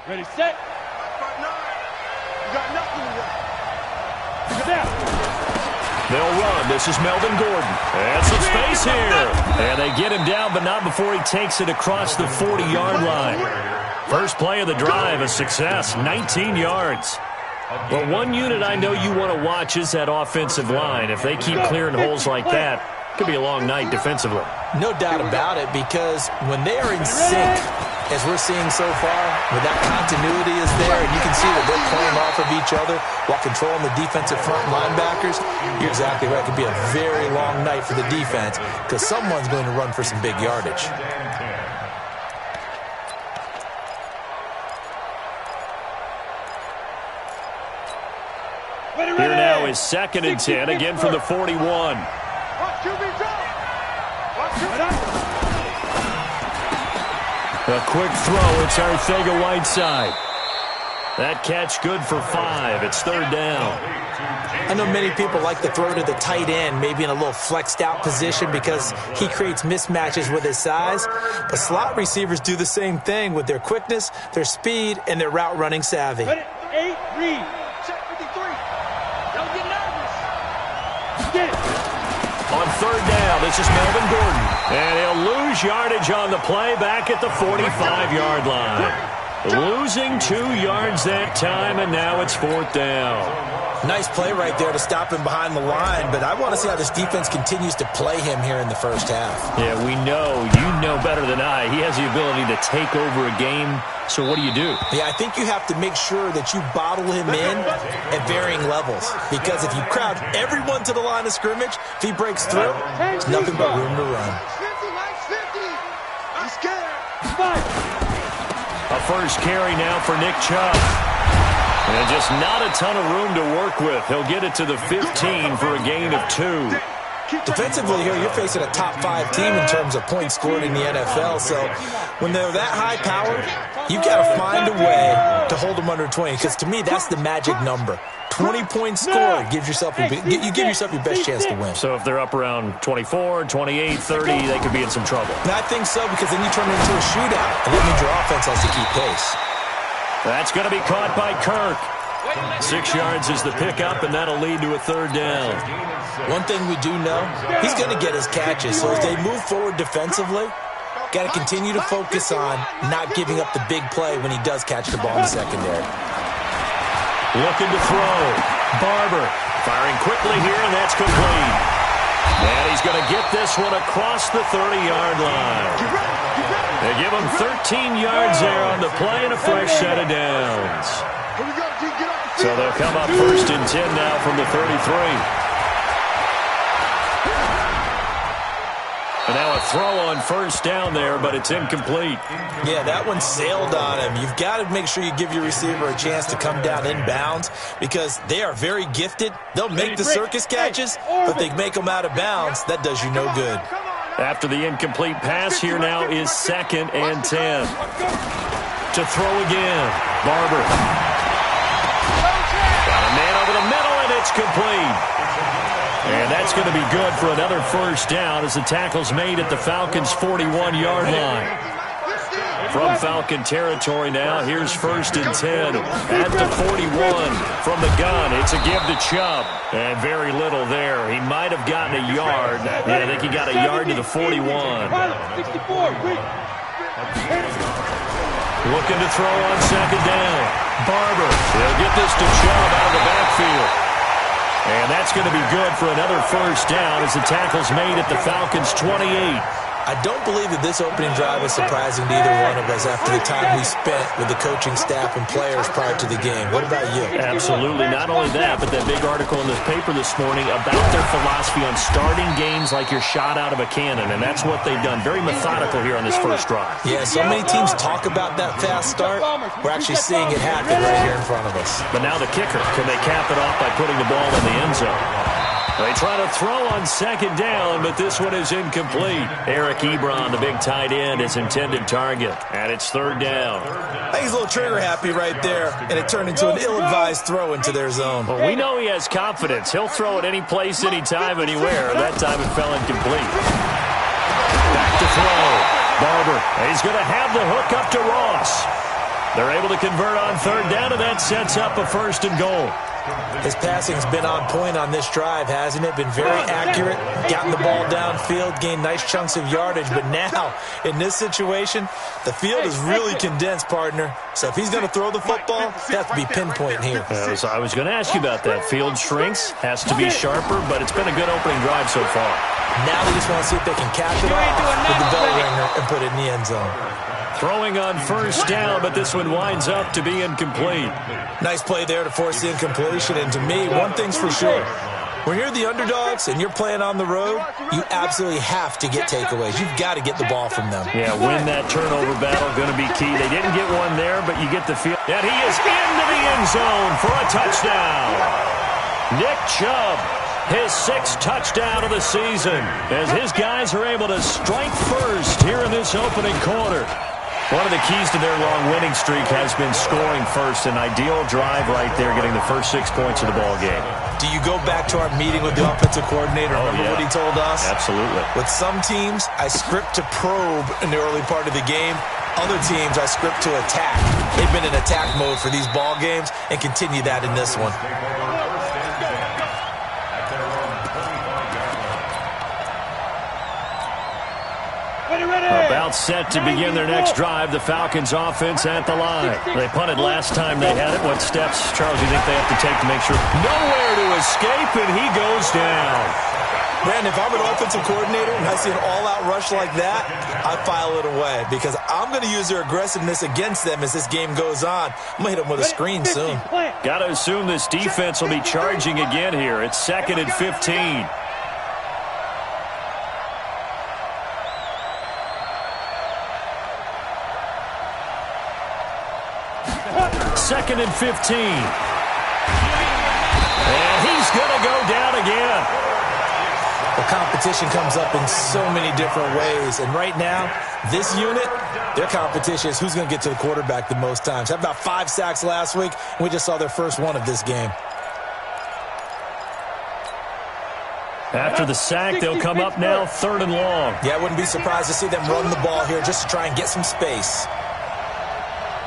Ready, set. You got nothing to run. They'll run. This is Melvin Gordon. And some space here. And they get him down, but not before he takes it across the 40-yard line. First play of the drive, a success, 19 yards. But one unit I know you want to watch is that offensive line. If they keep clearing holes like that, it could be a long night defensively. No doubt about it, because when they are in sync, as we're seeing so far, when that continuity is there, and you can see that they're playing off of each other while controlling the defensive front linebackers, you're exactly right. It could be a very long night for the defense because someone's going to run for some big yardage. Here now is 2nd and 10, again from the 41. A quick throw. It's Arcega-Whiteside. That catch good for 5. It's 3rd down. I know many people like to throw to the tight end, maybe in a little flexed out position because he creates mismatches with his size. But slot receivers do the same thing with their quickness, their speed, and their route running savvy. 8, read. Check 53. Don't get nervous. Get it. On 3rd down, this is Melvin Gordon. And he'll lose yardage on the play back at the 45-yard line. Losing 2 yards that time, and now it's 4th down. Nice play right there to stop him behind the line, but I want to see how this defense continues to play him here in the first half. Yeah, we know. You know better than I. He has the ability to take over a game, so what do? Yeah, I think you have to make sure that you bottle him in at varying levels, because if you crowd everyone to the line of scrimmage, if he breaks through, there's nothing but room to run. I'm scared. A first carry now for Nick Chubb. And just not a ton of room to work with. He'll get it to the 15 for a gain of 2. Defensively here, you're facing a top 5 team in terms of points scored in the NFL. So when they're that high-powered, you've got to find a way to hold them under 20. Because to me, that's the magic number. 20 points scored gives yourself you give yourself your best chance to win. So if they're up around 24, 28, 30, they could be in some trouble. And I think so, because then you turn it into a shootout, and that means your offense has to keep pace. That's going to be caught by Kirk. 6 yards is the pickup, and that'll lead to a 3rd down. One thing we do know, he's going to get his catches. So as they move forward defensively, got to continue to focus on not giving up the big play when he does catch the ball in the secondary. Looking to throw. Barber firing quickly here, and that's complete. And he's going to get this one across the 30-yard line. They give him 13 yards there on the play and a fresh set of downs. So they'll come up 1st and 10 now from the 33. And now a throw on 1st down there, but it's incomplete. Yeah, that one sailed on him. You've got to make sure you give your receiver a chance to come down inbounds because they are very gifted. They'll make the circus catches, but they make them out of bounds. That does you no good. After the incomplete pass, here now is 2nd and 10. To throw again. Barber. Got a man over the middle, and it's complete. And that's going to be good for another 1st down as the tackle's made at the Falcons' 41-yard line. From Falcon territory now, here's 1st and 10 at the 41 from the gun. It's a give to Chubb, and very little there. He might have gotten a yard. Yeah, I think he got a yard to the 41. Looking to throw on 2nd down. Barber, he'll get this to Chubb out of the backfield. And that's going to be good for another 1st down as the tackle's made at the Falcons' 28. I don't believe that this opening drive is surprising to either one of us after the time we spent with the coaching staff and players prior to the game. What about you? Absolutely. Not only that, but that big article in this paper this morning about their philosophy on starting games like you're shot out of a cannon, and that's what they've done. Very methodical here on this 1st drive. Yeah, so many teams talk about that fast start. We're actually seeing it happen right here in front of us. But now the kicker. Can they cap it off by putting the ball in the end zone? They try to throw on 2nd down, but this one is incomplete. Eric Ebron, the big tight end, is intended target, and it's 3rd down. I think he's a little trigger happy right there, and it turned into an ill-advised throw into their zone. Well, we know he has confidence. He'll throw it any place, anytime, anywhere. That time it fell incomplete. Back to throw. Barber, he's going to have the hook up to Ross. They're able to convert on third down, and that sets up a 1st and goal. His passing's been on point on this drive, hasn't it? Been very accurate, gotten the ball downfield, gained nice chunks of yardage. But now, in this situation, the field is really condensed, partner. So if he's going to throw the football, it has to be pinpoint here. I was going to ask you about that. Field shrinks, has to be sharper, but it's been a good opening drive so far. Now they just want to see if they can cap it off with the bell ringer and put it in the end zone. Throwing on 1st down, but this one winds up to be incomplete. Nice play there to force the incompletion. And to me, one thing's for sure. When you're the underdogs and you're playing on the road, you absolutely have to get takeaways. You've got to get the ball from them. Yeah, win that turnover battle, going to be key. They didn't get one there, but you get the feel that he is into the end zone for a touchdown. Nick Chubb, his 6th touchdown of the season, as his guys are able to strike first here in this opening quarter. One of the keys to their long winning streak has been scoring first. An ideal drive right there, getting the first 6 points of the ball game. Do you go back to our meeting with the offensive coordinator? Remember what he told us? Absolutely. With some teams, I script to probe in the early part of the game. Other teams, I script to attack. They've been in attack mode for these ball games and continue that in this one. About set to begin their next drive. The Falcons offense at the line. They punted last time they had it. What steps, Charles, do you think they have to take to make sure? Nowhere to escape, and he goes down. Brandon, if I'm an offensive coordinator and I see an all-out rush like that, I file it away because I'm going to use their aggressiveness against them as this game goes on. I'm going to hit them with a screen soon. Got to assume this defense will be charging again here. It's 2nd and 15. 2nd and 15. And he's going to go down again. The competition comes up in so many different ways. And right now, this unit, their competition is who's going to get to the quarterback the most times. Had about 5 sacks last week, and we just saw their first one of this game. After the sack, they'll come up now 3rd and long. Yeah, I wouldn't be surprised to see them run the ball here just to try and get some space.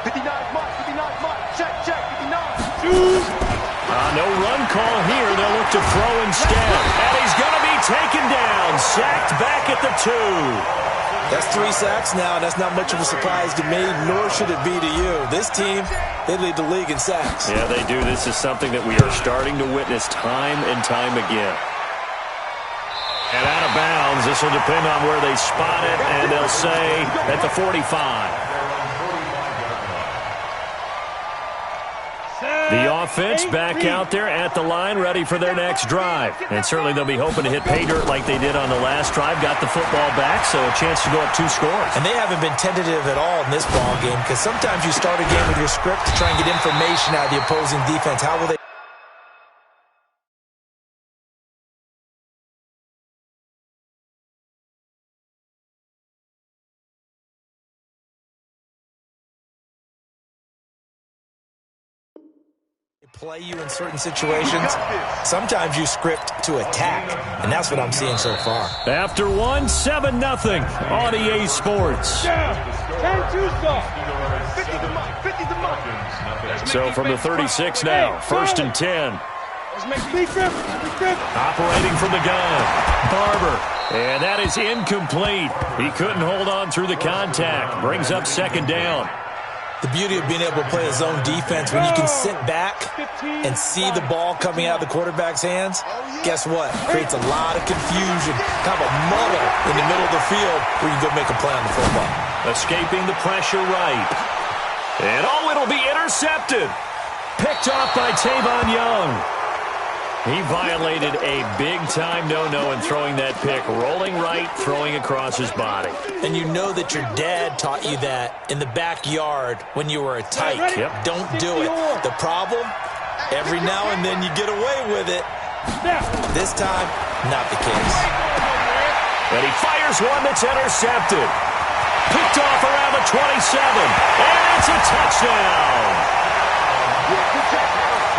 59 mark, 59 mark, check, 59. No run call here. They'll look to throw instead. And he's going to be taken down. Sacked back at the 2. That's 3 sacks now. That's not much of a surprise to me, nor should it be to you. This team, they lead the league in sacks. Yeah, they do. This is something that we are starting to witness time and time again. And out of bounds. This will depend on where they spot it, and they'll say at the 45. The offense back out there at the line, ready for their next drive. And certainly they'll be hoping to hit pay dirt like they did on the last drive. Got the football back, so a chance to go up 2 scores. And they haven't been tentative at all in this ball game because sometimes you start a game with your script to try and get information out of the opposing defense. How will they play you in certain situations? Sometimes you script to attack, and that's what I'm seeing so far. After 1, 7-0 on EA Sports. So from the 36 now, 1st and 10. Operating from the gun, Barber. And that is incomplete. He couldn't hold on through the contact. Brings up 2nd down. The beauty of being able to play a zone defense when you can sit back and see the ball coming out of the quarterback's hands, guess what? Creates a lot of confusion, kind of a muddle in the middle of the field where you can go make a play on the football. Escaping the pressure right. And it'll be intercepted. Picked off by Tavon Young. He violated a big-time no-no in throwing that pick. Rolling right, throwing across his body. And you know that your dad taught you that in the backyard when you were a tyke. Yep. Don't do it. The problem, every now and then you get away with it. This time, not the case. And he fires one that's intercepted. Picked off around the 27. And it's a touchdown.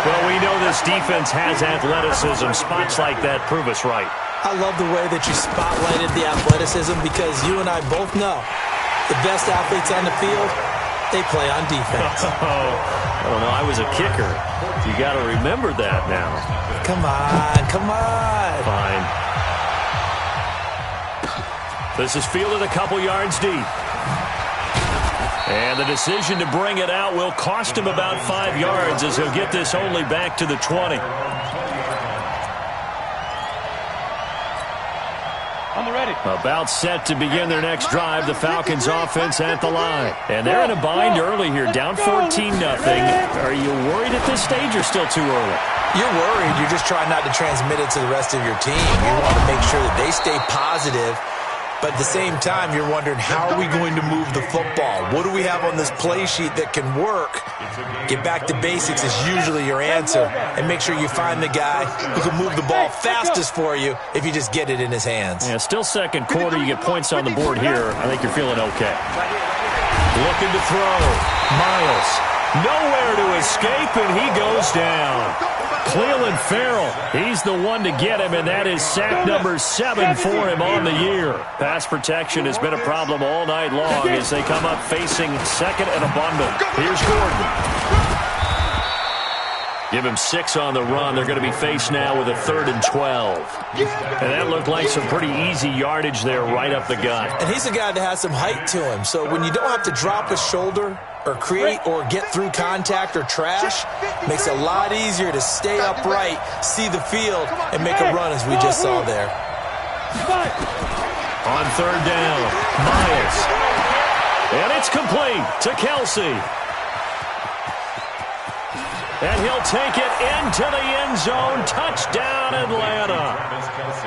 Well, we know this defense has athleticism. Spots like that prove us right. I love the way that you spotlighted the athleticism because you and I both know the best athletes on the field They play on defense. I don't know. I was a kicker. You got to remember that now. Come on, come on. Fine. This is fielded a couple yards deep. And the decision to bring it out will cost him about 5 yards as he'll get this only back to the 20. On the ready. About set to begin their next drive, the Falcons offense at the line. And they're in a bind early here, down 14-0. Are you worried at this stage or still too early? You're worried. You're just trying not to transmit it to the rest of your team. You want to make sure that they stay positive. But at the same time, you're wondering, how are we going to move the football? What do we have on this play sheet that can work? Get back to basics is usually your answer. And make sure you find the guy who can move the ball fastest for you if you just get it in his hands. Yeah, still second quarter. You get points on the board here. I think you're feeling okay. Looking to throw. Miles. Nowhere to escape, and he goes down. Cleveland Farrell, he's the one to get him, and that is sack number 7 for him on the year. Pass protection has been a problem all night long as they come up facing second and abundant. Here's Gordon. Give him 6 on the run. They're going to be faced now with a 3rd and 12. And that looked like some pretty easy yardage there right up the gut. And he's a guy that has some height to him, so when you don't have to drop a shoulder or create or get through contact or trash, makes it a lot easier to stay upright, see the field, and make a run as we just saw there. On 3rd down, Miles. And it's complete to Kelsey. And he'll take it into the end zone. Touchdown, Atlanta.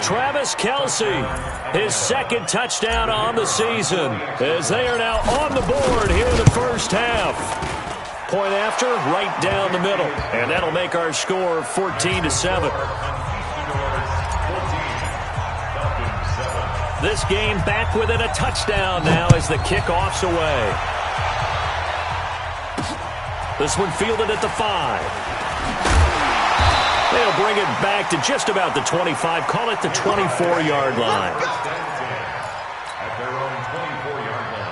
Travis Kelsey, his 2nd touchdown on the season, as they are now on the board here in the first half. Point after, right down the middle. And that'll make our score 14-7. This game back within a touchdown now as the kickoff's away. This one fielded at the 5. They'll bring it back to just about the 25. Call it the 24-yard line. At their own 24-yard line.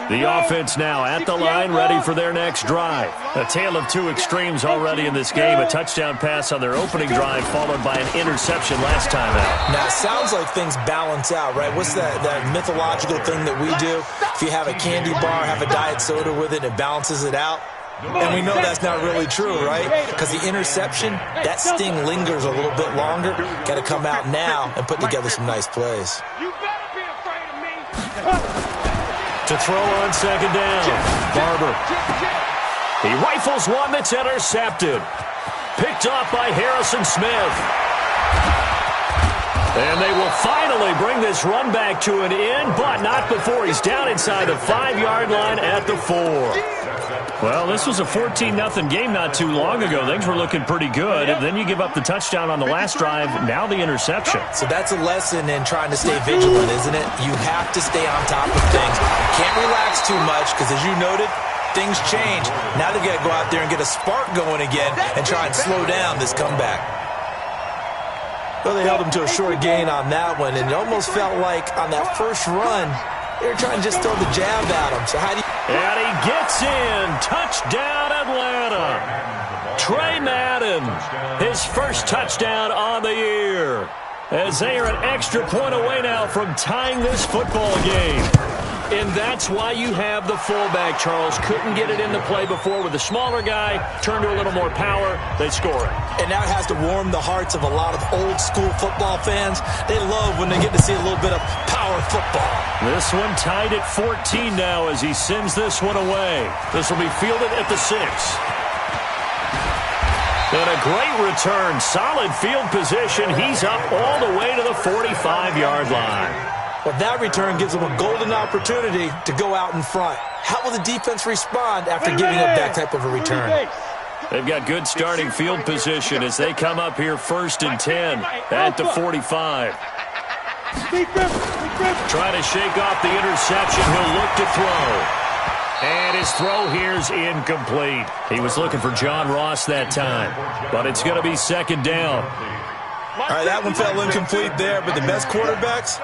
The offense now at the line, ready for their next drive. A tale of two extremes already in this game. A touchdown pass on their opening drive, followed by an interception last time out. Now, it sounds like things balance out, right? What's that mythological thing that we do? If you have a candy bar, have a diet soda with it, it balances it out. And we know that's not really true, right? Because the interception, that sting lingers a little bit longer. Got to come out now and put together some nice plays. You better be afraid of me. To throw on 2nd down, Barber. He rifles one that's intercepted. Picked off by Harrison Smith. And they will finally bring this run back to an end, but not before he's down inside the 5-yard line at the 4. Well, this was a 14-0 game not too long ago. Things were looking pretty good. And then you give up the touchdown on the last drive, now the interception. So that's a lesson in trying to stay vigilant, isn't it? You have to stay on top of things. Can't relax too much because, as you noted, things change. Now they've got to go out there and get a spark going again and try and slow down this comeback. Well, they held him to a short gain on that one, and it almost felt like on that first run, they were trying to just throw the jab at him. So how do you... And he gets in. Touchdown, Atlanta. Trey Madden, his first touchdown on the year. As they are an extra point away now from tying this football game. And that's why you have the fullback, Charles. Couldn't get it into play before with the smaller guy. Turned to a little more power. They score it. And now it has to warm the hearts of a lot of old-school football fans. They love when they get to see a little bit of power football. This one tied at 14 now as he sends this one away. This will be fielded at the 6. And a great return. Solid field position. He's up all the way to the 45-yard line. Well, that return gives them a golden opportunity to go out in front. How will the defense respond after giving up that type of a return? They've got good starting field position as they come up here 1st and 10 at the 45. Trying to shake off the interception. He'll look to throw. And his throw here's incomplete. He was looking for John Ross that time. But it's going to be 2nd down. All right, that one fell incomplete there, but the best quarterbacks,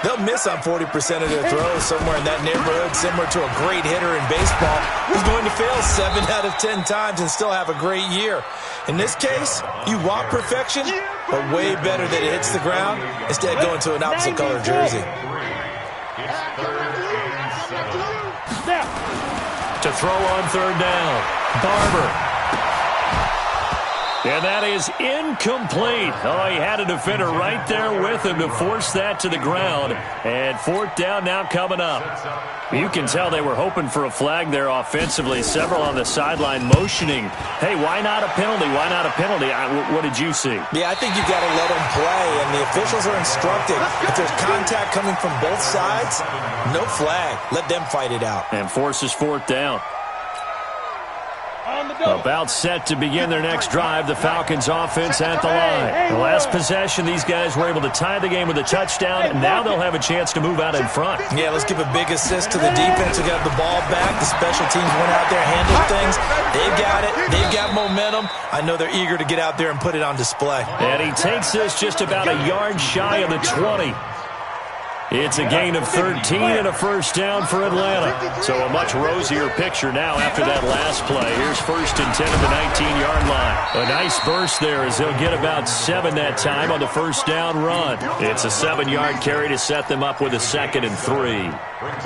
They'll miss on 40% of their throws, somewhere in that neighborhood, similar to a great hitter in baseball who's going to fail 7 out of 10 times and still have a great year. In this case, you want perfection, but way better that it hits the ground instead of going to an opposite color jersey. To throw on third down, Barber. And that is incomplete. Oh, he had a defender right there with him to force that to the ground. And fourth down now coming up. You can tell they were hoping for a flag there offensively. Several on the sideline motioning, hey, why not a penalty? Why not a penalty? What did you see? Yeah, I think you've got to let them play, and the officials are instructed. If there's contact coming from both sides, no flag. Let them fight it out. And forces fourth down. About set to begin their next drive, the Falcons offense at the line. The last possession, these guys were able to tie the game with a touchdown, and now they'll have a chance to move out in front. Yeah, let's give a big assist to the defense who got the ball back. The special teams went out there, handled things. They've got it. They've got momentum. I know they're eager to get out there and put it on display. And he takes this just about a yard shy of the 20. It's a gain of 13 and a first down for Atlanta. So a much rosier picture now after that last play. Here's first and 10 at the 19-yard line. A nice burst there as they'll get about 7 that time on the first down run. It's a 7-yard carry to set them up with a 2nd and 3.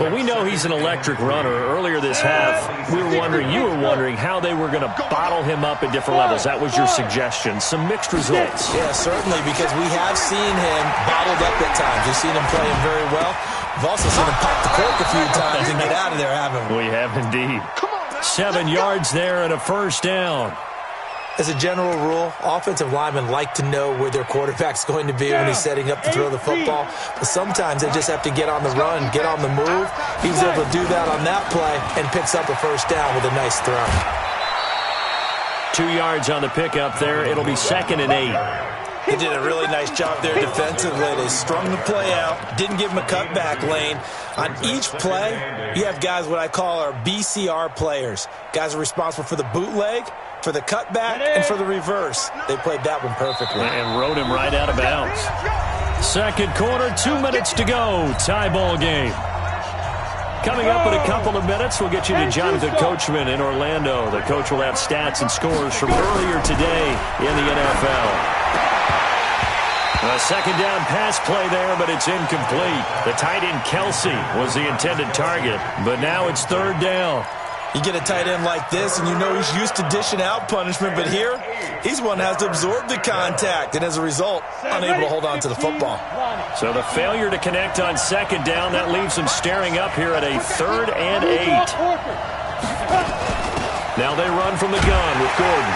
Well, we know he's an electric runner. Earlier this half, you were wondering how they were going to bottle him up at different levels. That was your suggestion. Some mixed results. Yeah, certainly, because we have seen him bottled up at times. We've seen him playing very well. We've also seen him pop the cork a few times and get out of there, haven't we? We have indeed. 7 yards there and a first down. As a general rule, offensive linemen like to know where their quarterback's going to be when he's setting up to throw the football. But sometimes they just have to get on the run, get on the move. He was able to do that on that play and picks up a first down with a nice throw. 2 yards on the pickup there. It'll be 2nd and 8. They did a really nice job there defensively. They strung the play out, didn't give him a cutback lane. On each play, you have guys what I call our BCR players. Guys are responsible for the bootleg, for the cutback, and for the reverse. They played that one perfectly. And rode him right out of bounds. Second quarter, 2 minutes to go. Tie ball game. Coming up in a couple of minutes, we'll get you to Jonathan Coachman in Orlando. The coach will have stats and scores from earlier today in the NFL. A second down pass play there, but it's incomplete. The tight end Kelsey was the intended target, but now it's third down. You get a tight end like this, and you know he's used to dishing out punishment, but here, he's one that has to absorb the contact, and as a result, unable to hold on to the football. So the failure to connect on second down, that leaves him staring up here at a 3rd and 8. Now they run from the gun with Gordon.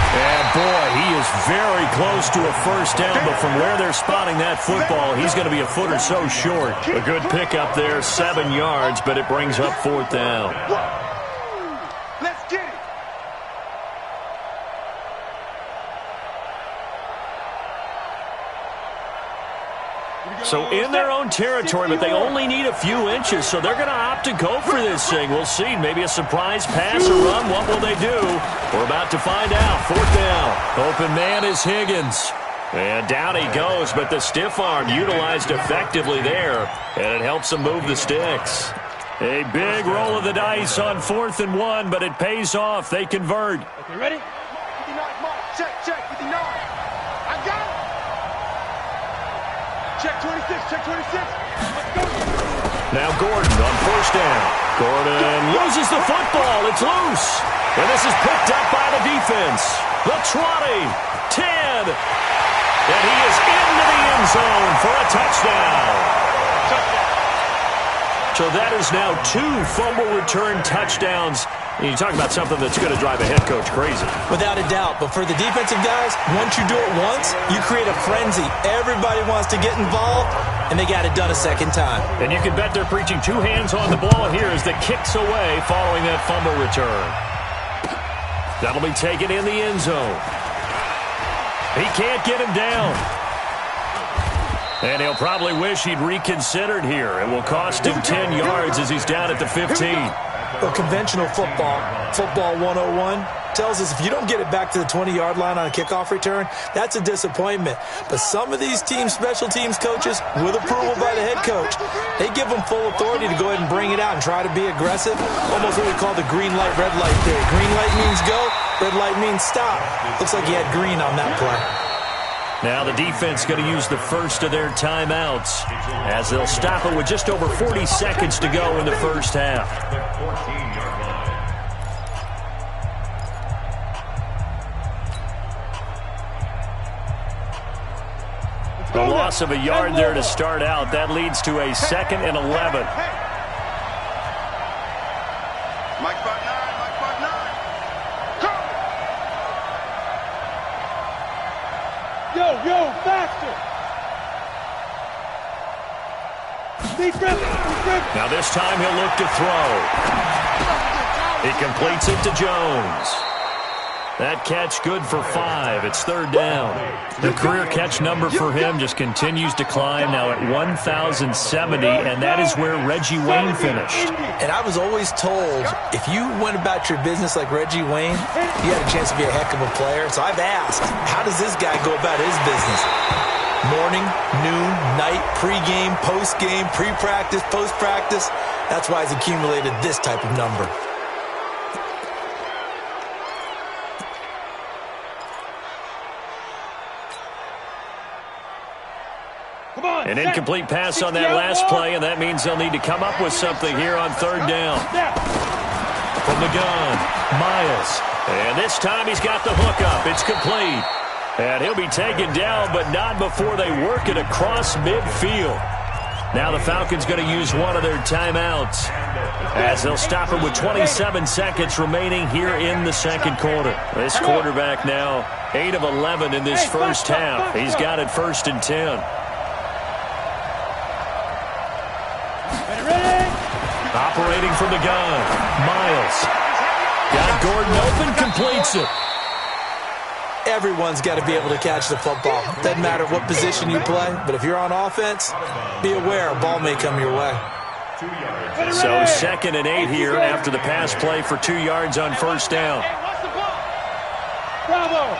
And, boy, he is very close to a first down, but from where they're spotting that football, he's going to be a foot or so short. A good pickup there, 7 yards, but it brings up 4th down. Let's get it. So in their own territory, but they only need a few inches, so they're going to opt to go for this thing. We'll see. Maybe a surprise pass or run. What will they do? We're about to find out. 4th down. Open man is Higgins. And down he goes, but the stiff arm utilized effectively there, and it helps them move the sticks. A big roll of the dice on 4th and 1, but it pays off. They convert. Okay, ready? 59, Mark. Check, 59. I got it. Check 26, check 26. Let's go. Now Gordon on first down. Gordon loses the football. It's loose. And this is picked up by the defense. The 20, 10. And he is into the end zone for a touchdown. So that is now 2 fumble return touchdowns. And you talk about something that's going to drive a head coach crazy. Without a doubt. But for the defensive guys, once you do it once, you create a frenzy. Everybody wants to get involved, and they got it done a second time. And you can bet they're preaching 2 hands on the ball here as the kick's away following that fumble return. That'll be taken in the end zone. He can't get him down. And he'll probably wish he'd reconsidered here. It will cost him 10 yards as he's down at the 15. Well, conventional football 101, tells us if you don't get it back to the 20-yard line on a kickoff return, that's a disappointment. But some of these teams, special teams coaches, with approval by the head coach, they give them full authority to go ahead and bring it out and try to be aggressive. Almost what we call the green light, red light theory. Green light means go, red light means stop. Looks like he had green on that play. Now the defense going to use the first of their timeouts as they'll stop it with just over 40 seconds to go in the first half. The loss of a yard there to start out. That leads to a 2nd and 11. Mike 5-9, Mike 5-9. Yo, faster. Now this time he'll look to throw. He completes it to Jones. That catch good for 5. It's 3rd down. The career catch number for him just continues to climb, now at 1,070, and that is where Reggie Wayne finished. And I was always told, if you went about your business like Reggie Wayne, you had a chance to be a heck of a player. So I've asked, how does this guy go about his business? Morning, noon, night, pregame, postgame, pre-practice, post-practice. That's why he's accumulated this type of number. An incomplete pass on that last play, and that means they'll need to come up with something here on 3rd down. From the gun, Miles. And this time he's got the hook up. It's complete. And he'll be taken down, but not before they work it across midfield. Now the Falcons going to use one of their timeouts as they'll stop it with 27 seconds remaining here in the 2nd quarter. This quarterback now 8 of 11 in this first half. He's got it 1st and 10. Operating from the gun, Miles. Got Gordon open, completes it. Everyone's got to be able to catch the football. Doesn't matter what position you play, but if you're on offense, be aware a ball may come your way. So 2nd and 8 here after the pass play for 2 yards on 1st down. Bravo.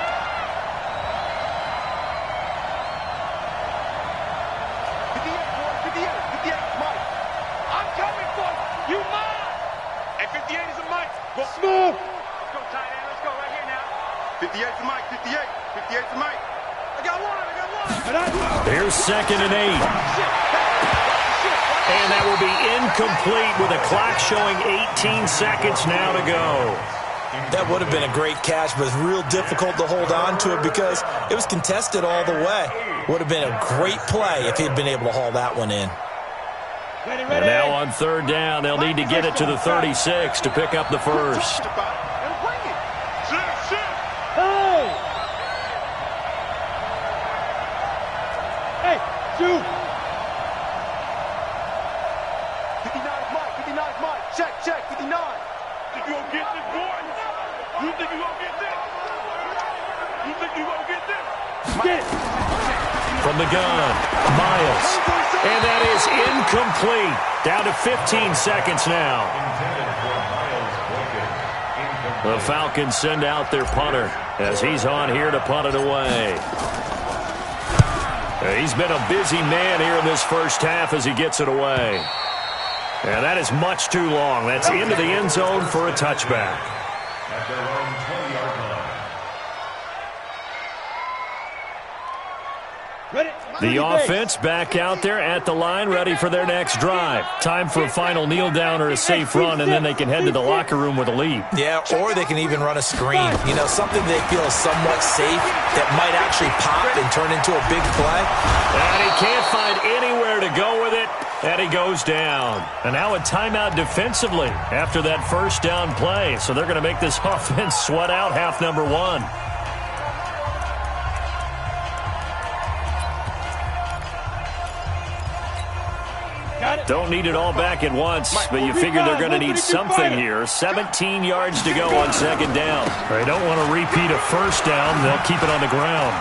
Smooth. Let's go, tight end. Let's go right here now. 58 to Mike. 58. 58 to Mike. I got one. Here's 2nd and 8. And that will be incomplete with a clock showing 18 seconds now to go. That would have been a great catch, but it's real difficult to hold on to it because it was contested all the way. Would have been a great play if he'd been able to haul that one in. And now on 3rd down, they'll need to get it to the 36 to pick up the first. Hey, shoot. 59 is Mike. 59 is Mike. Check. 59. Think you gonna get this, boy? You think you gonna get this? You think you gonna get this? Get it. From the gun, Miles. And that is incomplete. Down to 15 seconds now. The Falcons send out their punter as he's on here to punt it away. He's been a busy man here in this first half as he gets it away. And that is much too long. That's into the end zone for a touchback. The offense back out there at the line, ready for their next drive. Time for a final kneel down or a safe run, and then they can head to the locker room with a lead. Yeah, or they can even run a screen. You know, something they feel is somewhat safe that might actually pop and turn into a big play. And he can't find anywhere to go with it, and he goes down. And now a timeout defensively after that first down play. So they're going to make this offense sweat out half number 1. Don't need it all back at once, but you figure they're going to need something here. 17 yards to go on 2nd down. They don't want to repeat a first down. They'll keep it on the ground.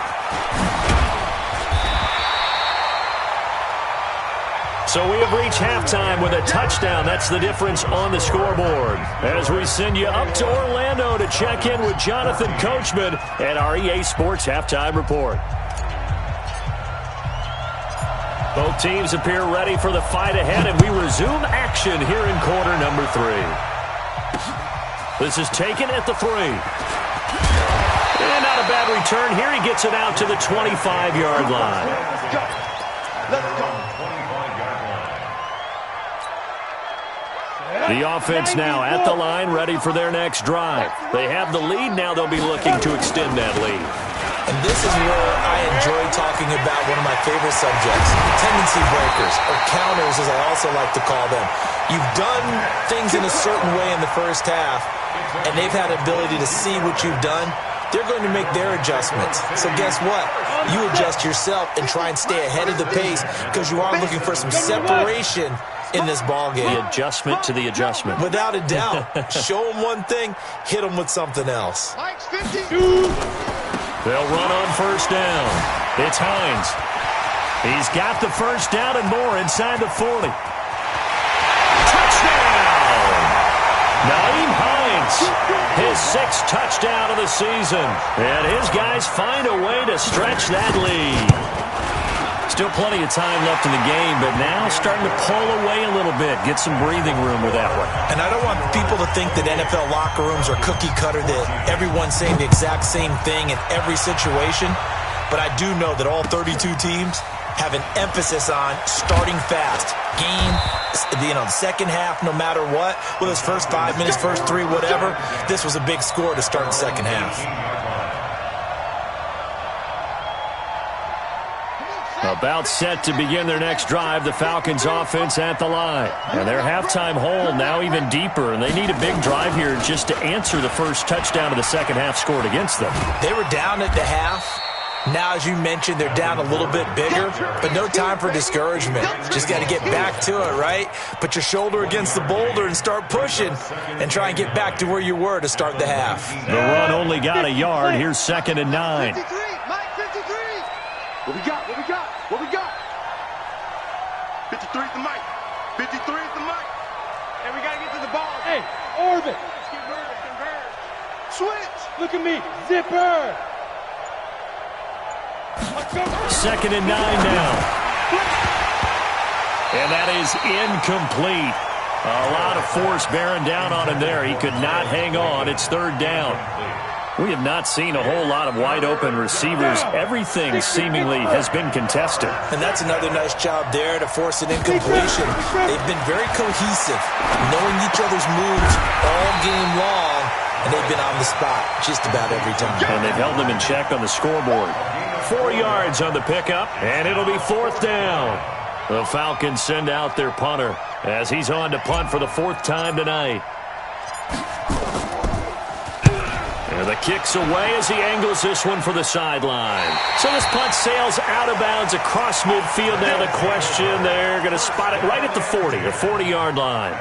So we have reached halftime with a touchdown. That's the difference on the scoreboard. As we send you up to Orlando to check in with Jonathan Coachman at our EA Sports Halftime Report. Both teams appear ready for the fight ahead, and we resume action here in quarter number 3. This is taken at the 3. And not a bad return here. He gets it out to the 25-yard line. Let's go. The offense now at the line, ready for their next drive. They have the lead. Now they'll be looking to extend that lead. And this is where I enjoy talking about one of my favorite subjects, tendency breakers, or counters as I also like to call them. You've done things in a certain way in the first half, and they've had the ability to see what you've done. They're going to make their adjustments. So guess what? You adjust yourself and try and stay ahead of the pace because you are looking for some separation in this ball game. The adjustment to the adjustment. Without a doubt. Show them one thing, hit them with something else. They'll run on first down. It's Hines. He's got the first down and more inside the 40. Touchdown! Naeem Hines, his 6th touchdown of the season. And his guys find a way to stretch that lead. Still plenty of time left in the game, but now starting to pull away a little bit. Get some breathing room with that one. And I don't want people to think that NFL locker rooms are cookie cutter, that everyone's saying the exact same thing in every situation. But I do know that all 32 teams have an emphasis on starting fast. Game, the second half, no matter what. Whether it's first 5 minutes, first 3, whatever. This was a big score to start the second half. About set to begin their next drive, the Falcons offense at the line. And their halftime hole now even deeper, and they need a big drive here just to answer the first touchdown of the second half scored against them. They were down at the half. Now, as you mentioned, they're down a little bit bigger, but no time for discouragement. Just got to get back to it, right? Put your shoulder against the boulder and start pushing and try and get back to where you were to start the half. The run only got a yard. Here's 2nd and 9. 53, Mike, 53. What we got? What we got? What we got? 53 is the mic. 53 is the mic. And we got to get to the ball. Hey, Orbit. Let's get convert. Switch. Look at me. Zipper. Let's go. 2nd and 9 now. And that is incomplete. A lot of force bearing down on him there. He could not hang on. It's 3rd down. We have not seen a whole lot of wide-open receivers. Everything seemingly has been contested. And that's another nice job there to force an incompletion. They've been very cohesive, knowing each other's moves all game long, and they've been on the spot just about every time. And they've held them in check on the scoreboard. 4 yards on the pickup, and it'll be 4th down. The Falcons send out their punter as he's on to punt for the 4th time tonight. And the kick's away as he angles this one for the sideline. So this punt sails out of bounds across midfield. Now the question, they're going to spot it right at the 40, the 40-yard line.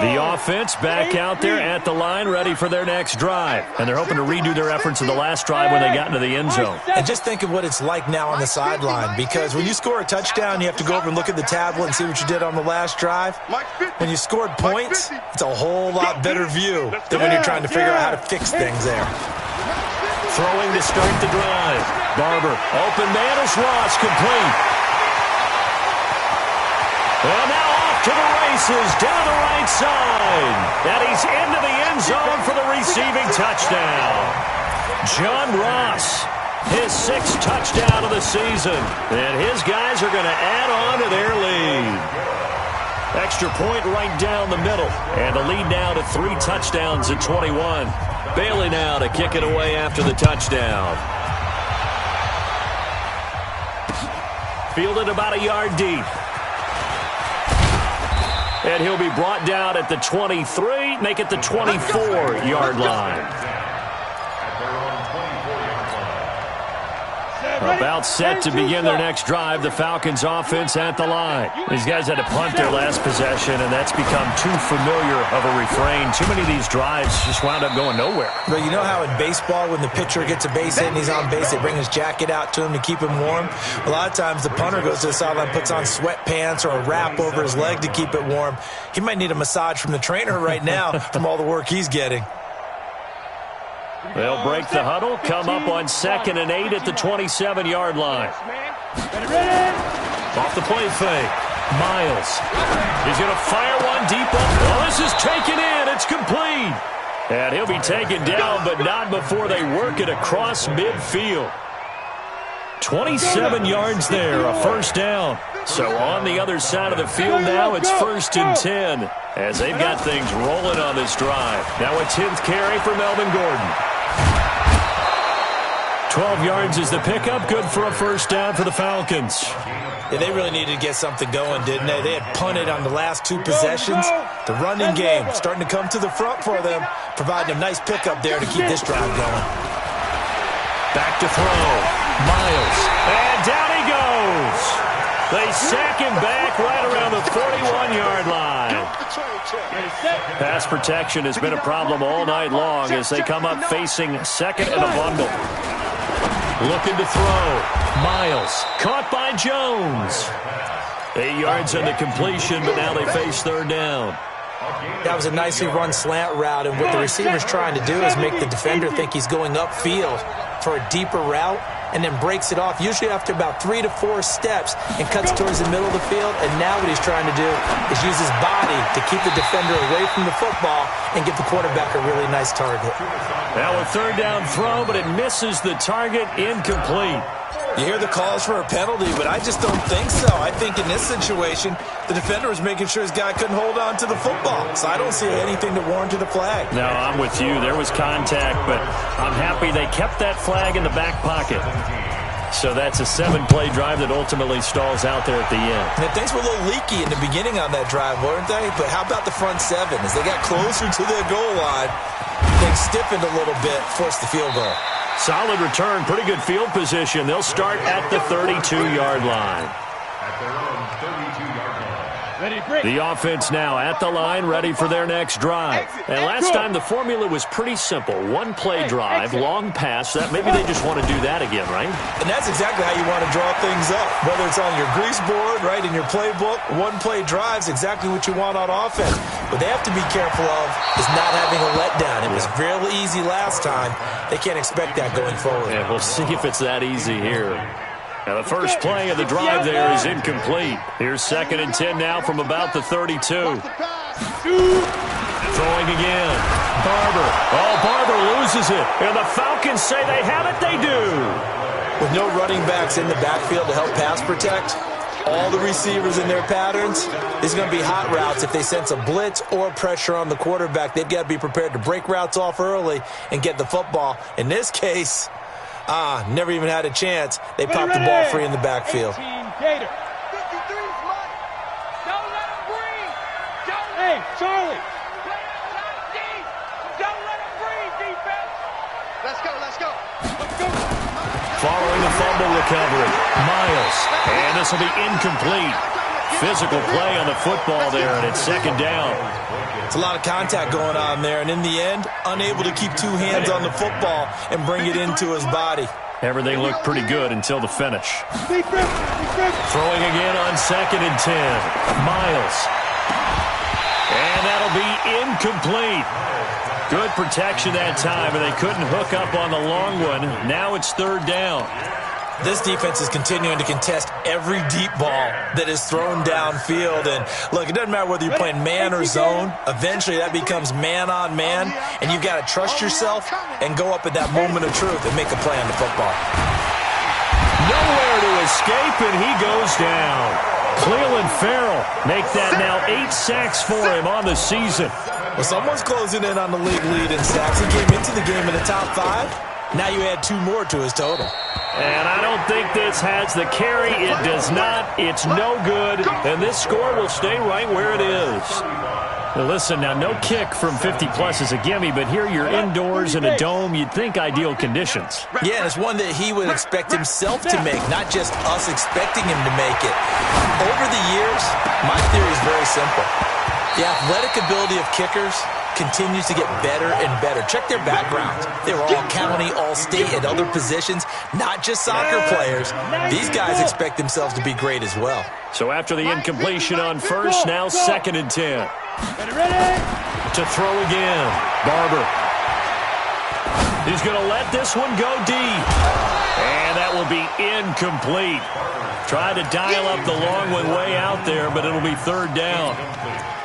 The offense back out there at the line, ready for their next drive. And they're hoping to redo their efforts in the last drive when they got into the end zone. And just think of what it's like now on the sideline, because when you score a touchdown, you have to go over and look at the tablet and see what you did on the last drive. When you scored points, it's a whole lot better view than when you're trying to figure out how to fix things there. Throwing to start the drive. Barber, open man is Ross, complete. And now off to the races, down the right side. And he's into the end zone for the receiving touchdown. John Ross, his 6th touchdown of the season. And his guys are going to add on to their lead. Extra point right down the middle. And the lead now to 3 touchdowns at 21. Bailey now to kick it away after the touchdown. Fielded about a yard deep. And he'll be brought down at the 23, make it the 24-yard line. About set to begin their next drive. The Falcons offense at the line. These guys had to punt their last possession, and that's become too familiar of a refrain. Too many of these drives just wound up going nowhere. But you know how in baseball, when the pitcher gets a base hit and he's on base, they bring his jacket out to him to keep him warm? A lot of times the punter goes to the sideline, puts on sweatpants or a wrap over his leg to keep it warm. He might need a massage from the trainer right now from all the work he's getting. They'll break the huddle, come up on 2nd and 8 at the 27-yard line. Off the play fake. Miles. He's going to fire one deep up. Oh, this is taken in. It's complete. And he'll be taken down, but not before they work it across midfield. 27 yards there, a first down. So on the other side of the field now, it's 1st and 10 as they've got things rolling on this drive. Now a 10th carry for Melvin Gordon. 12 yards is the pickup, good for a first down for the Falcons. Yeah, they really needed to get something going, didn't they? They had punted on the last 2 possessions. The running game starting to come to the front for them, providing a nice pickup there to keep this drive going. Back to throw. Miles. And down he goes. They sack him back right around the 41-yard line. Pass protection has been a problem all night long as they come up facing 2nd and a bundle. Looking to throw. Miles. Caught by Jones. 8 yards on the completion, but now they face 3rd down. That was a nicely run slant route, and what the receiver's trying to do is make the defender think he's going upfield for a deeper route, and then breaks it off, usually after about 3 to 4 steps, and cuts towards the middle of the field. And now what he's trying to do is use his body to keep the defender away from the football and give the quarterback a really nice target. Now a 3rd down throw, but it misses the target, incomplete. You hear the calls for a penalty, but I just don't think so. I think in this situation, the defender was making sure his guy couldn't hold on to the football. So I don't see anything to warrant a flag. No, I'm with you. There was contact, but I'm happy they kept that flag in the back pocket. So that's a 7-play drive that ultimately stalls out there at the end. And things were a little leaky in the beginning on that drive, weren't they? But how about the front 7? As they got closer to their goal line, things stiffened a little bit, forced the field goal. Solid return, pretty good field position. They'll start at the 32-yard line. The offense now at the line, ready for their next drive. And last time the formula was pretty simple. 1-play drive, long pass. That maybe they just want to do that again, right? And that's exactly how you want to draw things up. Whether it's on your grease board, right, in your playbook, 1-play drive's exactly what you want on offense. What they have to be careful of is not having a letdown. It was real easy last time. They can't expect that going forward. Yeah, we'll see if it's that easy here. Now the first play of the drive there is incomplete. Here's 2nd and 10 now from about the 32. Throwing again. Barber. Oh, Barber loses it. And the Falcons say they have it. They do. With no running backs in the backfield to help pass protect, all the receivers in their patterns, these are going to be hot routes. If they sense a blitz or pressure on the quarterback, they've got to be prepared to break routes off early and get the football. In this case, never even had a chance. They popped the ball free in the backfield. Hey, Charlie. Don't let him breathe, defense. Let's go. Following the fumble recovery, Miles. And this will be incomplete. Physical play on the football there, and it's 2nd down. It's a lot of contact going on there, and in the end, unable to keep 2 hands on the football and bring it into his body. Everything looked pretty good until the finish. Throwing again on 2nd and 10. Miles. And that'll be incomplete. Good protection that time, and they couldn't hook up on the long one. Now it's 3rd down. This defense is continuing to contest every deep ball that is thrown downfield. And, look, it doesn't matter whether you're playing man or zone. Eventually, that becomes man-on-man, and you've got to trust yourself and go up at that moment of truth and make a play on the football. Nowhere to escape, and he goes down. Cleveland Farrell make that now 8 sacks for him on the season. Well, someone's closing in on the league lead in sacks. He came into the game in the top 5. Now you add 2 more to his total. And I don't think this has the carry. It does not. It's no good. And this score will stay right where it is. Now listen, now no kick from 50-plus is a gimme, but here you're indoors in a dome. You'd think ideal conditions. Yeah, and it's one that he would expect himself to make, not just us expecting him to make it. Over the years, my theory is very simple. The athletic ability of kickers continues to get better and better. Check their backgrounds. They were all county, all state, at other positions, not just soccer players. These guys expect themselves to be great as well. So after the incompletion on first, now 2nd and 10. To throw again. Barber. He's going to let this one go deep. And that will be incomplete. Try to dial up the long one way out there, but it'll be 3rd down.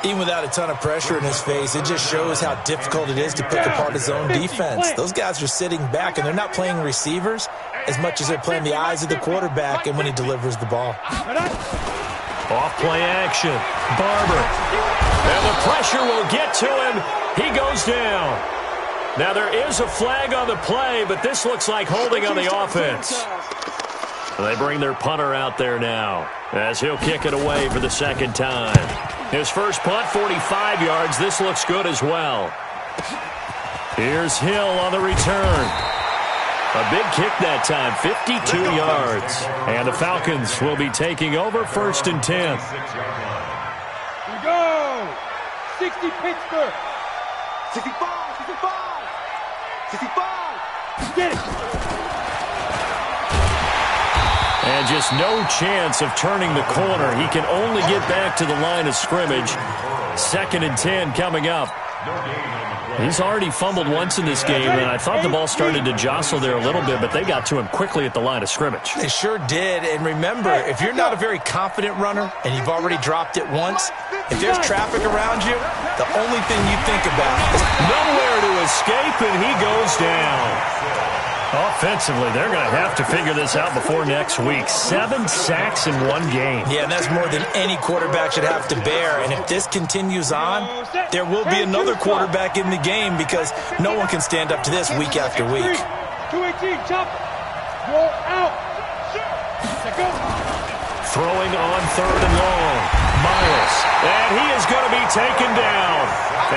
Even without a ton of pressure in his face, it just shows how difficult it is to pick apart his own defense. Those guys are sitting back, and they're not playing receivers as much as they're playing the eyes of the quarterback and when he delivers the ball. Off play action. Barber. And the pressure will get to him. He goes down. Now there is a flag on the play, but this looks like holding on the offense. They bring their punter out there now as he'll kick it away for the 2nd time. His first punt, 45 yards. This looks good as well. Here's Hill on the return. A big kick that time, 52 yards. And the Falcons will be taking over 1st and 10. Here we go. 60 Pittsburgh. 65, 65, 65. Get it. And just no chance of turning the corner. He can only get back to the line of scrimmage. 2nd and 10 coming up. He's already fumbled once in this game, and I thought the ball started to jostle there a little bit, but they got to him quickly at the line of scrimmage. They sure did. And remember, if you're not a very confident runner and you've already dropped it once, if there's traffic around you, the only thing you think about is nowhere to escape, and he goes down. Offensively, they're going to have to figure this out before next week. 7 sacks in one game. Yeah, and that's more than any quarterback should have to bear. And if this continues on, there will be another quarterback in the game because no one can stand up to this week after week. 218, chop. Roll out. Go. Throwing on 3rd and long. Miles. And he is going to be taken down.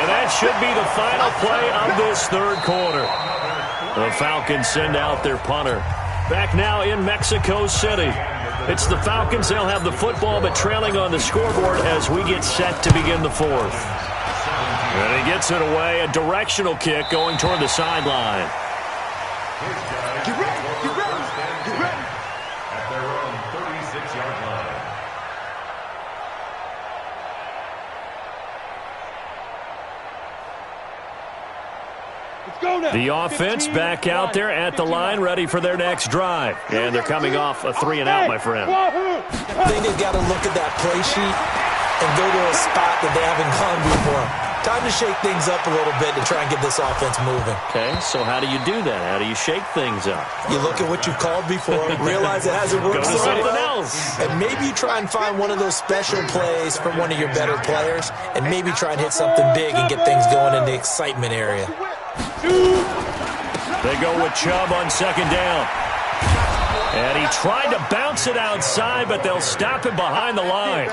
And that should be the final play of this 3rd quarter. The Falcons send out their punter. Back now in Mexico City. It's the Falcons. They'll have the football, but trailing on the scoreboard as we get set to begin the 4th. And he gets it away. A directional kick going toward the sideline. Get ready, get ready, get ready. At their own 36-yard line. The offense back out there at the line, ready for their next drive. And they're coming off a 3-and-out, my friend. I think they've got to look at that play sheet and go to a spot that they haven't gone before. Time to shake things up a little bit to try and get this offense moving. Okay, so how do you do that? How do you shake things up? You look at what you've called before, realize it hasn't worked Go to so something well, else. and maybe you try and find one of those special plays from one of your better players, and maybe try and hit something big and get things going in the excitement area. They go with Chubb on 2nd down. And he tried to bounce it outside, but they'll stop him behind the line.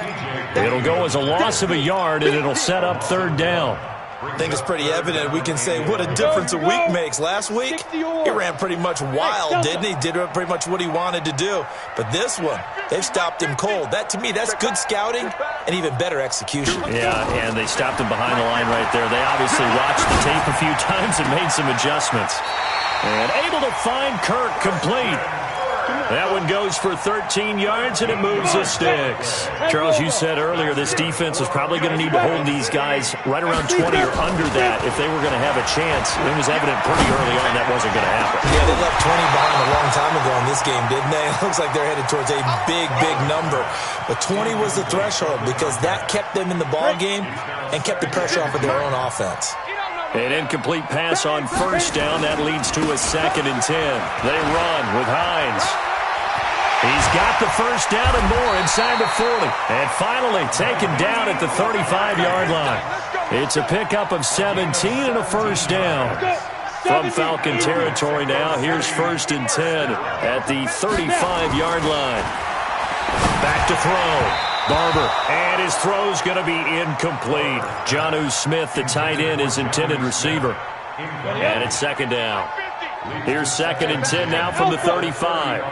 It'll go as a loss of a yard, and it'll set up 3rd down. I think it's pretty evident. We can say what a difference a week makes. Last week, he ran pretty much wild, didn't he? Did pretty much what he wanted to do. But this one, they've stopped him cold. That, to me, that's good scouting and even better execution. Yeah, and they stopped him behind the line right there. They obviously watched the tape a few times and made some adjustments. And able to find Kirk complete. That one goes for 13 yards, and it moves the sticks. Charles, you said earlier this defense is probably going to need to hold these guys right around 20 or under that if they were going to have a chance. It was evident pretty early on that wasn't going to happen. Yeah, they left 20 behind a long time ago in this game, didn't they? It looks like they're headed towards a big, big number. But 20 was the threshold because that kept them in the ball game and kept the pressure off of their own offense. An incomplete pass on 1st down. That leads to a 2nd and 10. They run with Hines. He's got the 1st down and more inside the 40. And finally taken down at the 35-yard line. It's a pickup of 17 and a 1st down. From Falcon territory now, here's 1st and 10 at the 35-yard line. Back to throw. Barber, and his throw's going to be incomplete. Jonnu Smith, the tight end, his intended receiver. And it's second down. Here's 2nd and 10 now from the 35.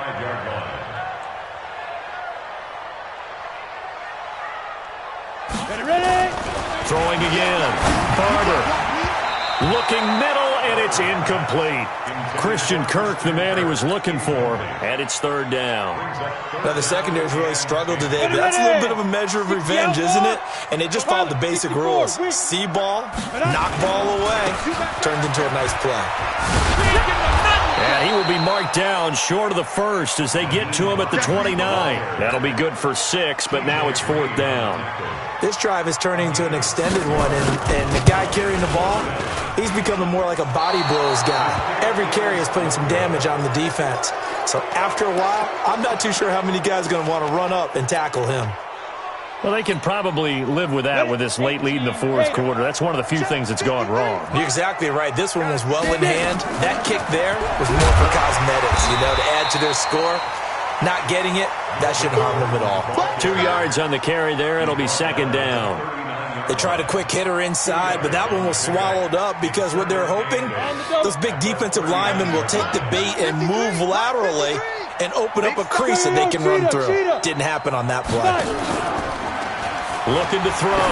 Throwing again. Barber. Looking middle, and it's incomplete. Christian Kirk, the man he was looking for, and it's 3rd down. Now, the secondary's really struggled today, but that's a little bit of a measure of revenge, isn't it? And they just followed the basic rules. See ball, knock ball away, turned into a nice play. And he will be marked down short of the first as they get to him at the 29. That'll be good for 6, but now it's 4th down. This drive is turning into an extended one, and the guy carrying the ball, he's becoming more like a body blows guy. Every carry is putting some damage on the defense. So after a while, I'm not too sure how many guys are going to want to run up and tackle him. Well, they can probably live with that with this late lead in the 4th quarter. That's one of the few things that's gone wrong. You're exactly right. This one was well in hand. That kick there was more for cosmetics, to add to their score. Not getting it, that shouldn't harm them at all. 2 yards on the carry there. It'll be 2nd down. They tried a quick hitter inside, but that one was swallowed up because what they're hoping, those big defensive linemen will take the bait and move laterally and open up a crease that they can run through. Didn't happen on that play. Looking to throw.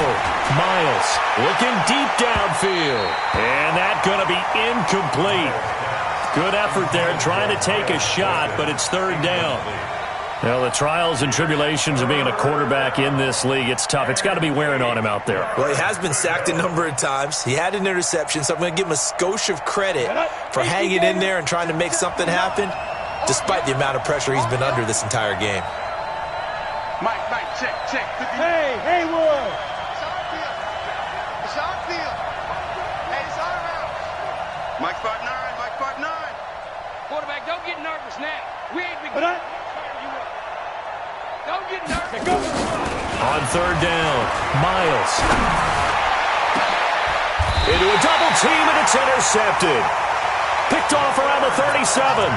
Miles looking deep downfield. And that's going to be incomplete. Good effort there trying to take a shot, but it's 3rd down. Well, the trials and tribulations of being a quarterback in this league, it's tough. It's got to be wearing on him out there. Well, he has been sacked a number of times. He had an interception, so I'm going to give him a skosh of credit for hanging in there and trying to make something happen, despite the amount of pressure he's been under this entire game. Mike, check. Hey, Wood. It's our field. Hey, it's our route. Mike spot 9. Quarterback, don't get nervous now. We ain't beginning to tear you up. Don't get nervous. On 3rd down, Miles. Into a double team, and it's intercepted. Picked off around the 37.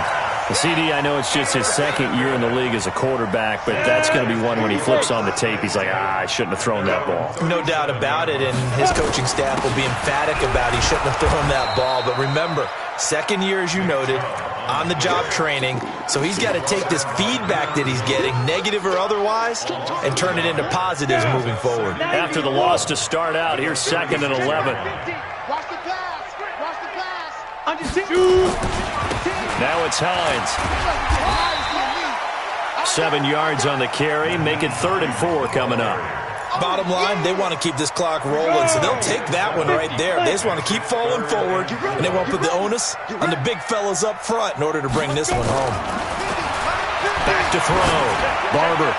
The CD, I know it's just his 2nd year in the league as a quarterback, but that's going to be one when he flips on the tape. He's like, I shouldn't have thrown that ball. No doubt about it, and his coaching staff will be emphatic about he shouldn't have thrown that ball. But remember, 2nd year, as you noted, on-the-job training, so he's got to take this feedback that he's getting, negative or otherwise, and turn it into positives moving forward. After the loss to start out, here's 2nd and 11. Watch the pass. Now it's Hines. 7 yards on the carry. Make it 3rd and 4 coming up. Bottom line, they want to keep this clock rolling, so they'll take that one right there. They just want to keep falling forward, and they won't put the onus on the big fellas up front in order to bring this one home. Back to throw. Barber.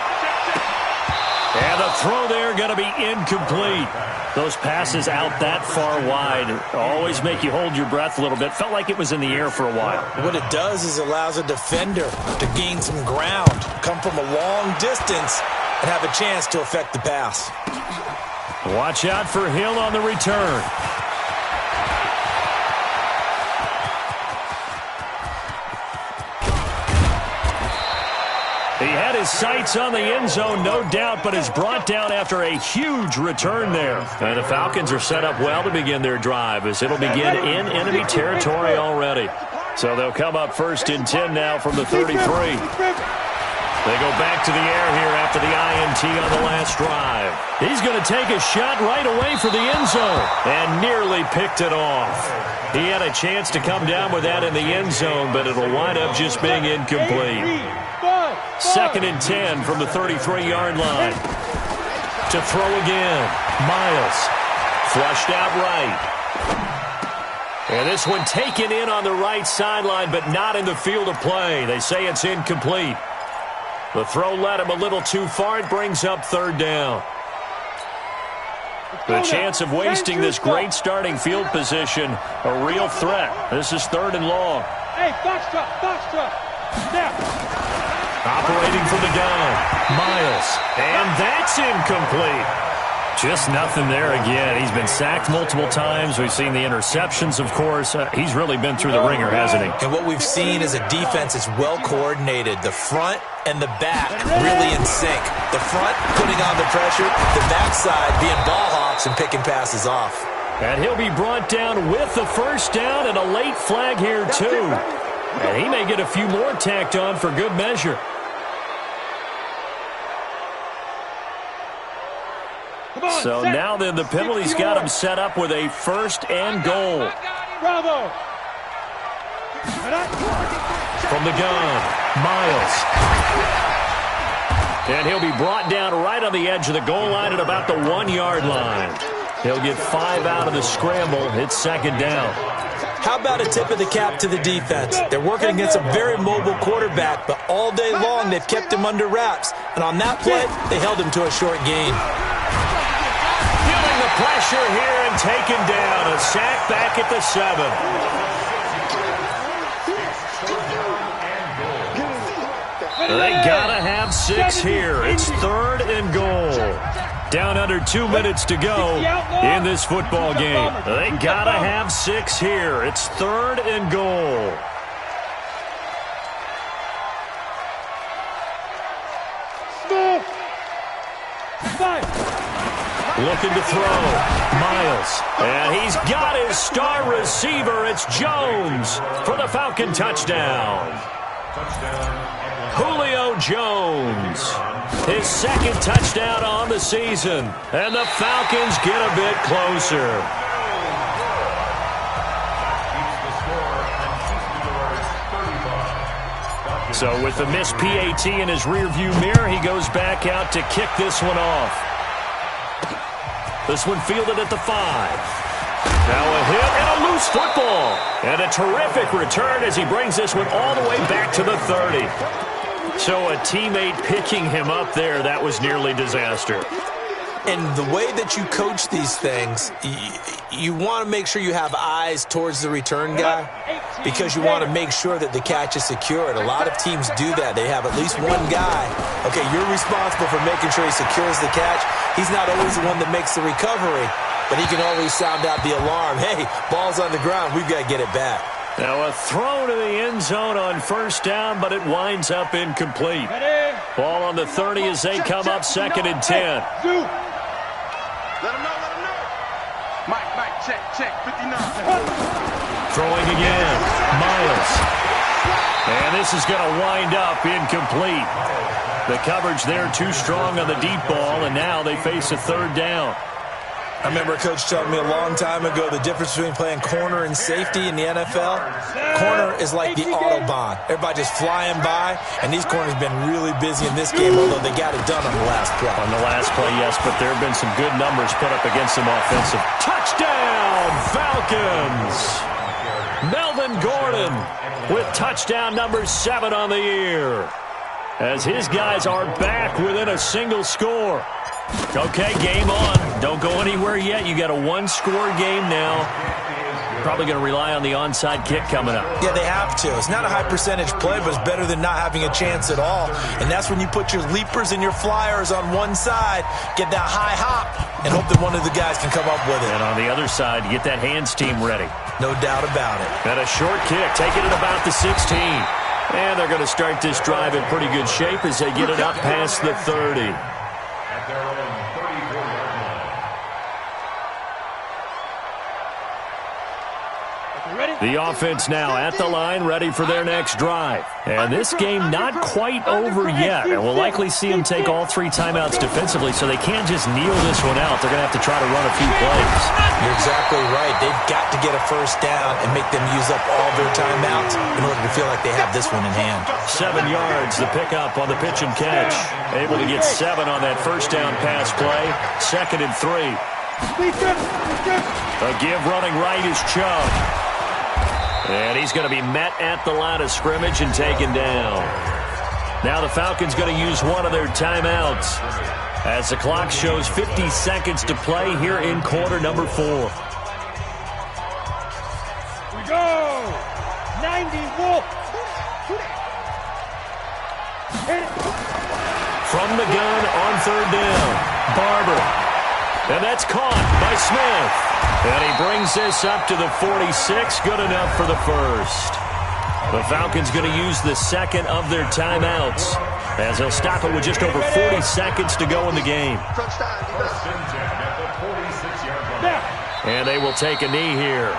And the throw there going to be incomplete. Those passes out that far wide always make you hold your breath a little bit. Felt like it was in the air for a while. What it does is allows a defender to gain some ground, come from a long distance, and have a chance to affect the pass. Watch out for Hill on the return. He had his sights on the end zone, no doubt, but is brought down after a huge return there. And the Falcons are set up well to begin their drive as it'll begin in enemy territory already. So they'll come up 1st and 10 now from the 33. They go back to the air here after the INT on the last drive. He's going to take a shot right away for the end zone and nearly picked it off. He had a chance to come down with that in the end zone, but it'll wind up just being incomplete. 2nd and 10 from the 33-yard line. To throw again. Miles. Flushed out right. And this one taken in on the right sideline, but not in the field of play. They say it's incomplete. The throw led him a little too far. It brings up 3rd down. The chance of wasting this great starting field position, a real threat. This is 3rd and long. Hey, box truck. Now. Operating from the gun, Miles. And that's incomplete. Just nothing there again. He's been sacked multiple times. We've seen the interceptions, of course. He's really been through the ringer, hasn't he? And what we've seen is a defense that's well coordinated. The front and the back really in sync. The front putting on the pressure, the backside being ball hawks and picking passes off. And he'll be brought down with the first down and a late flag here, too. And he may get a few more tacked on for good measure. So now then, the penalty's got him set up with a first and goal. Bravo. From the gun, Miles. And he'll be brought down right on the edge of the goal line at about the 1-yard line. He'll get 5 out of the scramble. It's second down. How about a tip of the cap to the defense? They're working against a very mobile quarterback, but all day long they've kept him under wraps. And on that play, they held him to a short gain. Feeling the pressure here and taken down. A sack back at the 7. They gotta have 6 here. It's 3rd and goal. Down under 2 minutes to go in this football game. They gotta have 6 here. It's 3rd and goal. Looking to throw. Miles. And he's got his star receiver. It's Jones for the Falcon touchdown. Julio Jones. His 2nd touchdown on the season. And the Falcons get a bit closer. So with the missed PAT in his rearview mirror, he goes back out to kick this one off. This one fielded at the 5. Now a hit and a loose football. And a terrific return as he brings this one all the way back to the 30. So a teammate picking him up there, that was nearly disaster. And the way that you coach these things, you want to make sure you have eyes towards the return guy because you want to make sure that the catch is secured. A lot of teams do that. They have at least one guy. Okay, you're responsible for making sure he secures the catch. He's not always the one that makes the recovery, but he can always sound out the alarm. Hey, ball's on the ground. We've got to get it back. Now a throw to the end zone on first down, but it winds up incomplete. Ball on the 30 as they come up 2nd and 10. Let him know. Mike, check, 59. Throwing again, Miles. And this is going to wind up incomplete. The coverage there too strong on the deep ball, and now they face a 3rd down. I remember a coach telling me a long time ago the difference between playing corner and safety in the NFL. Corner is like the Autobahn. Everybody just flying by, and these corners have been really busy in this game, although they got it done on the last play. On the last play, yes, but there have been some good numbers put up against some offensive. Touchdown, Falcons! Melvin Gordon with touchdown number 7 on the year. As his guys are back within a single score. Okay, game on. Don't go anywhere yet. You got a 1-score game now. Probably going to rely on the onside kick coming up. Yeah, they have to. It's not a high percentage play, but it's better than not having a chance at all. And that's when you put your leapers and your flyers on one side, get that high hop, and hope that one of the guys can come up with it. And on the other side, you get that hands team ready. No doubt about it. And a short kick, taking it about the 16. And they're going to start this drive in pretty good shape as they get it up past the 30. The offense now at the line, ready for their next drive. And this game not quite over yet. And we'll likely see them take all 3 timeouts defensively, so they can't just kneel this one out. They're going to have to try to run a few plays. You're exactly right. They've got to get a first down and make them use up all their timeouts in order to feel like they have this one in hand. 7 yards, the pickup on the pitch and catch. Able to get 7 on that first down pass play. 2nd and 3. A give running right is Chubb. And he's going to be met at the line of scrimmage and taken down. Now the Falcons going to use one of their timeouts as the clock shows 50 seconds to play here in quarter number 4. We go! 90 Wolf! From the gun on 3rd down, Barber. And that's caught by Smith. And he brings this up to the 46. Good enough for the first. The Falcons going to use the second of their timeouts, as they'll stop it with just over 40 seconds to go in the game. And they will take a knee here.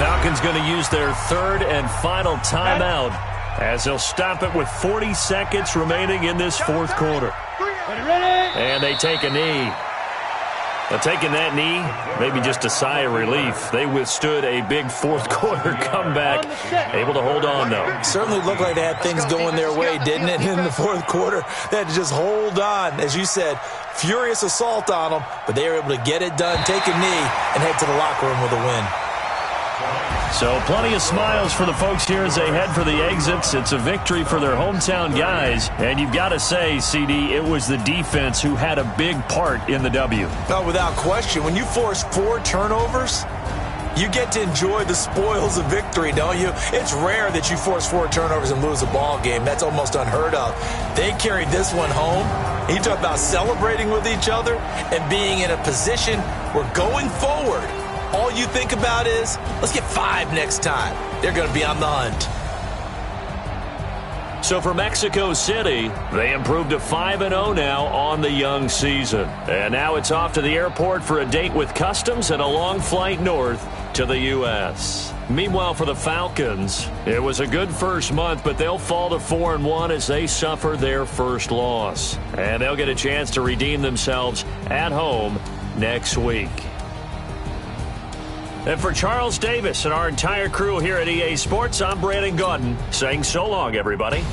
Falcons going to use their third and final timeout, as they'll stop it with 40 seconds remaining in this fourth quarter. And they take a knee. Now, taking that knee, maybe just a sigh of relief. They withstood a big fourth quarter comeback, able to hold on, though. Certainly looked like they had things going their way, didn't it, in the fourth quarter? They had to just hold on. As you said, furious assault on them, but they were able to get it done, take a knee, and head to the locker room with a win. So plenty of smiles for the folks here as they head for the exits. It's a victory for their hometown guys. And you've got to say, CD, it was the defense who had a big part in the W. Oh, without question. When you force 4 turnovers, you get to enjoy the spoils of victory, don't you? It's rare that you force 4 turnovers and lose a ball game. That's almost unheard of. They carried this one home. You talk about celebrating with each other and being in a position where going forward, all you think about is, let's get 5 next time. They're going to be on the hunt. So for Mexico City, they improved to 5-0 now on the young season. And now it's off to the airport for a date with customs and a long flight north to the U.S. Meanwhile, for the Falcons, it was a good first month, but they'll fall to 4-1 as they suffer their first loss. And they'll get a chance to redeem themselves at home next week. And for Charles Davis and our entire crew here at EA Sports, I'm Brandon Gaudin saying so long, everybody.